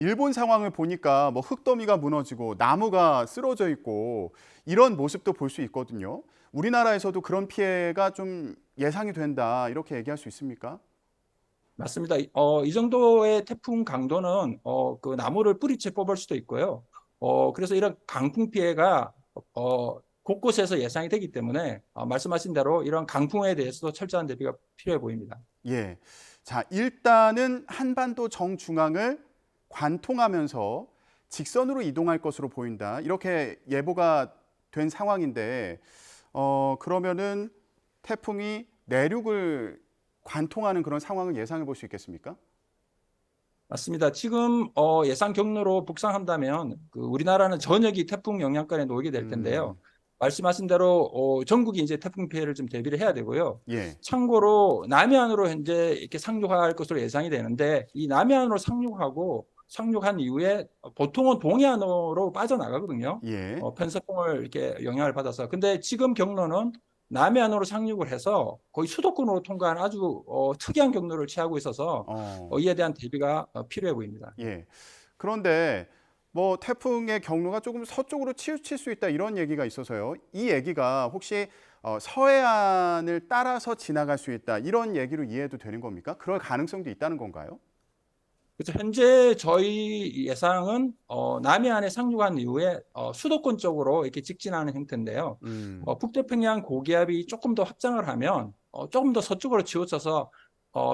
일본 상황을 보니까 뭐 흙더미가 무너지고 나무가 쓰러져 있고 이런 모습도 볼 수 있거든요. 우리나라에서도 그런 피해가 좀 예상이 된다 이렇게 얘기할 수 있습니까? 맞습니다. 이 정도의 태풍 강도는 그 나무를 뿌리채 뽑을 수도 있고요. 그래서 이런 강풍 피해가 곳곳에서 예상이 되기 때문에 말씀하신 대로 이런 강풍에 대해서도 철저한 대비가 필요해 보입니다. 예. 자, 일단은 한반도 정중앙을 관통하면서 직선으로 이동할 것으로 보인다. 이렇게 예보가 된 상황인데, 그러면은 태풍이 내륙을 관통하는 그런 상황을 예상해 볼 수 있겠습니까? 맞습니다. 지금 예상 경로로 북상한다면 그 우리나라는 전역이 태풍 영향권에 놓이게 될 텐데요. 음, 말씀하신 대로 전국이 이제 태풍 피해를 좀 대비를 해야 되고요. 예. 참고로 남해안으로 현재 이렇게 상륙할 것으로 예상이 되는데 이 남해안으로 상륙한 이후에 보통은 동해안으로 빠져나가거든요. 예. 편서풍을 이렇게 영향을 받아서. 근데 지금 경로는 남해안으로 상륙을 해서 거의 수도권으로 통과하는 아주 특이한 경로를 취하고 있어서 어, 이에 대한 대비가 필요해 보입니다. 예. 그런데 뭐 태풍의 경로가 조금 서쪽으로 치우칠 수 있다 이런 얘기가 있어서요. 이 얘기가 혹시 서해안을 따라서 지나갈 수 있다 이런 얘기로 이해해도 되는 겁니까? 그럴 가능성도 있다는 건가요? 그래서 현재 저희 예상은 남해안에 상륙한 이후에 수도권 쪽으로 이렇게 직진하는 형태인데요. 음, 북태평양 고기압이 조금 더 확장을 하면 조금 더 서쪽으로 치우쳐서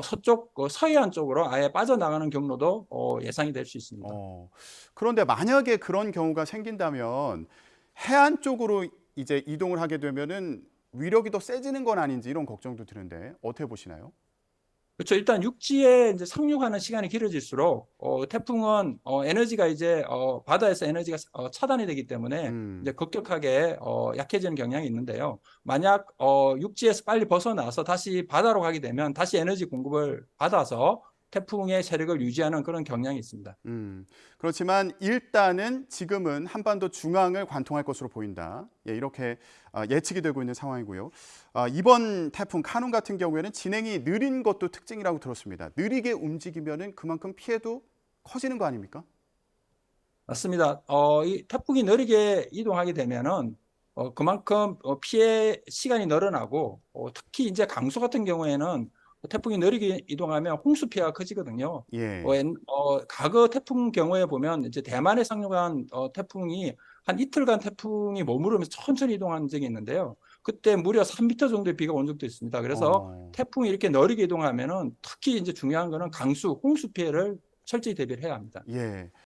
서쪽 서해안 쪽으로 아예 빠져나가는 경로도 예상이 될 수 있습니다. 어, 그런데 만약에 그런 경우가 생긴다면 해안 쪽으로 이제 이동을 하게 되면은 위력이 더 세지는 건 아닌지 이런 걱정도 드는데 어떻게 보시나요? 그렇죠. 일단 육지에 이제 상륙하는 시간이 길어질수록 태풍은 에너지가 이제 바다에서 에너지가 차단이 되기 때문에 이제 음, 급격하게 약해지는 경향이 있는데요. 만약 육지에서 빨리 벗어나서 다시 바다로 가게 되면 다시 에너지 공급을 받아서 태풍의 세력을 유지하는 그런 경향이 있습니다. 음. 그렇지만 일단은 지금은 한반도 중앙을 관통할 것으로 보인다. 예, 이렇게 예측이 되고 있는 상황이고요. 이번 태풍 카눈 같은 경우에는 진행이 느린 것도 특징이라고 들었습니다. 느리게 움직이면은 그만큼 피해도 커지는 거 아닙니까? 맞습니다. 이 태풍이 느리게 이동하게 되면은 그만큼 피해 시간이 늘어나고 특히 이제 강수 같은 경우에는 태풍이 느리게 이동하면 홍수 피해가 커지거든요. 예. 과거 태풍 경우에 보면 이제 대만에 상륙한 태풍이 한 이틀간 태풍이 머무르면서 천천히 이동한 적이 있는데요. 그때 무려 3m 정도의 비가 온 적도 있습니다. 그래서 어, 태풍이 이렇게 느리게 이동하면은 특히 이제 중요한 거는 강수, 홍수 피해를 철저히 대비를 해야 합니다. 예.